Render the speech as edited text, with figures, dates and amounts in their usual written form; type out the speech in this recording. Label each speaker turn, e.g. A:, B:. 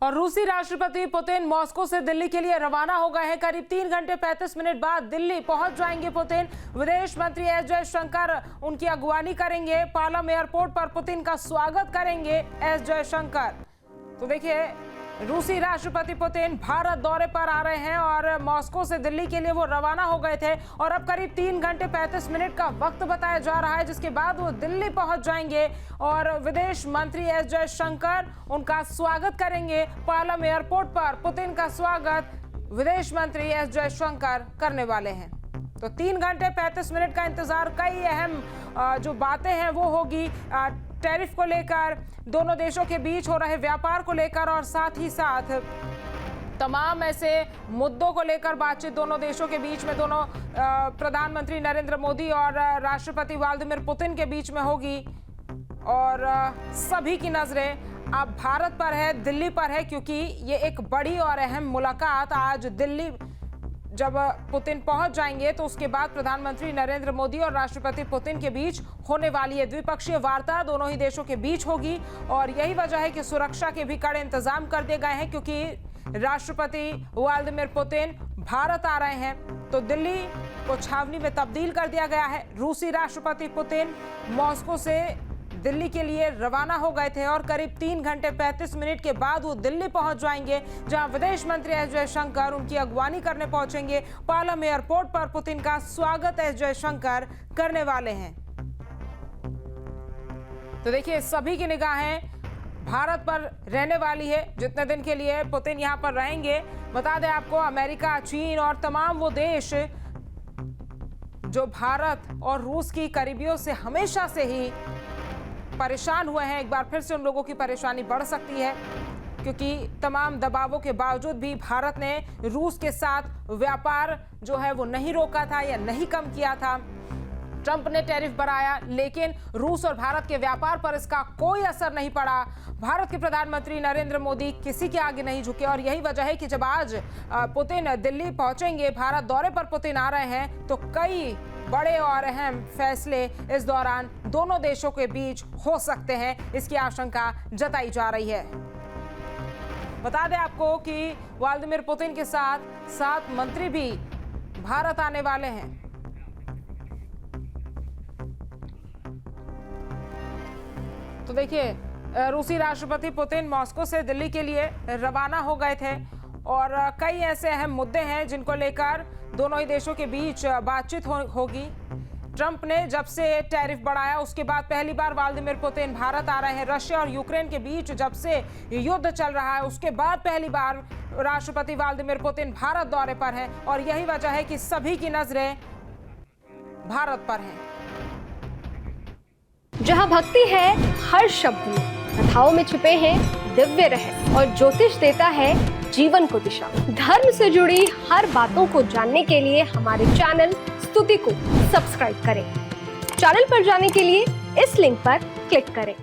A: और रूसी राष्ट्रपति पुतिन मॉस्को से दिल्ली के लिए रवाना हो गए हैं। करीब 3 घंटे 35 मिनट बाद दिल्ली पहुंच जाएंगे पुतिन। विदेश मंत्री एस जयशंकर उनकी अगवानी करेंगे। पालम एयरपोर्ट पर पुतिन का स्वागत करेंगे एस जयशंकर। तो देखिए, रूसी राष्ट्रपति पुतिन भारत दौरे पर आ रहे हैं और मॉस्को से दिल्ली के लिए वो रवाना हो गए थे और अब करीब 3 घंटे 35 मिनट का वक्त बताया जा रहा है, जिसके बाद वो दिल्ली पहुंच जाएंगे और विदेश मंत्री एस जयशंकर उनका स्वागत करेंगे। पालम एयरपोर्ट पर पुतिन का स्वागत विदेश मंत्री एस जयशंकर करने वाले हैं। तो 3 घंटे 35 मिनट का इंतजार। कई अहम जो बातें हैं वो होगी टैरिफ को लेकर, दोनों देशों के बीच हो रहे व्यापार को लेकर और साथ ही साथ तमाम ऐसे मुद्दों को लेकर बातचीत दोनों देशों के बीच में, दोनों प्रधानमंत्री नरेंद्र मोदी और राष्ट्रपति व्लादिमीर पुतिन के बीच में होगी। और सभी की नजरें अब भारत पर है, दिल्ली पर है, क्योंकि ये एक बड़ी और अहम मुलाकात आज दिल्ली जब पुतिन पहुंच जाएंगे तो उसके बाद प्रधानमंत्री नरेंद्र मोदी और राष्ट्रपति पुतिन के बीच होने वाली है। द्विपक्षीय वार्ता दोनों ही देशों के बीच होगी और यही वजह है कि सुरक्षा के भी कड़े इंतजाम कर दिए गए हैं, क्योंकि राष्ट्रपति व्लादिमीर पुतिन भारत आ रहे हैं तो दिल्ली को छावनी में तब्दील कर दिया गया है। रूसी राष्ट्रपति पुतिन मॉस्को से दिल्ली के लिए रवाना हो गए थे और करीब 3 घंटे 35 मिनट के बाद वो दिल्ली पहुंच जाएंगे, जहां विदेश मंत्री एस जयशंकर उनकी अगवानी करने पहुंचेंगे। पालम एयरपोर्ट पर पुतिन का स्वागत एस जयशंकर करने वाले हैं। तो देखिए, सभी की निगाहें भारत पर रहने वाली है जितने दिन के लिए पुतिन यहां पर रहेंगे। बता दें आपको, अमेरिका, चीन और तमाम वो देश जो भारत और रूस की करीबियों से हमेशा से ही परेशान हुए हैं, एक बार फिर से उन लोगों की परेशानी बढ़ सकती है, क्योंकि तमाम दबावों के बावजूद भी भारत ने रूस के साथ व्यापार जो है वो नहीं रोका था या नहीं कम किया था। ट्रंप ने टैरिफ बढ़ाया, लेकिन रूस और भारत के व्यापार पर इसका कोई असर नहीं पड़ा। भारत के प्रधानमंत्री नरेंद्र मोदी किसी के आगे नहीं झुके और यही वजह है कि जब आज पुतिन दिल्ली पहुंचेंगे, भारत दौरे पर पुतिन आ रहे हैं, तो कई बड़े और अहम फैसले इस दौरान दोनों देशों के बीच हो सकते हैं, इसकी आशंका जताई जा रही है। बता दें आपको कि व्लादिमीर पुतिन के साथ 7 मंत्री भी भारत आने वाले हैं। तो देखिए, रूसी राष्ट्रपति पुतिन मॉस्को से दिल्ली के लिए रवाना हो गए थे और कई ऐसे अहम मुद्दे हैं जिनको लेकर दोनों ही देशों के बीच बातचीत होगी। ट्रंप ने जब से टैरिफ बढ़ाया उसके बाद पहली बार व्लादिमीर पुतिन भारत आ रहे हैं। रशिया और यूक्रेन के बीच जब से युद्ध चल रहा है उसके बाद पहली बार राष्ट्रपति व्लादिमीर पुतिन भारत दौरे पर हैं और यही वजह है कि सभी की नजरें भारत पर हैं।
B: जहाँ भक्ति है हर शब्द में, कथाओं में छुपे हैं दिव्य रहस्य और ज्योतिष देता है जीवन को दिशा। धर्म से जुड़ी हर बातों को जानने के लिए हमारे चैनल स्तुति को सब्सक्राइब करें। चैनल पर जाने के लिए इस लिंक पर क्लिक करें।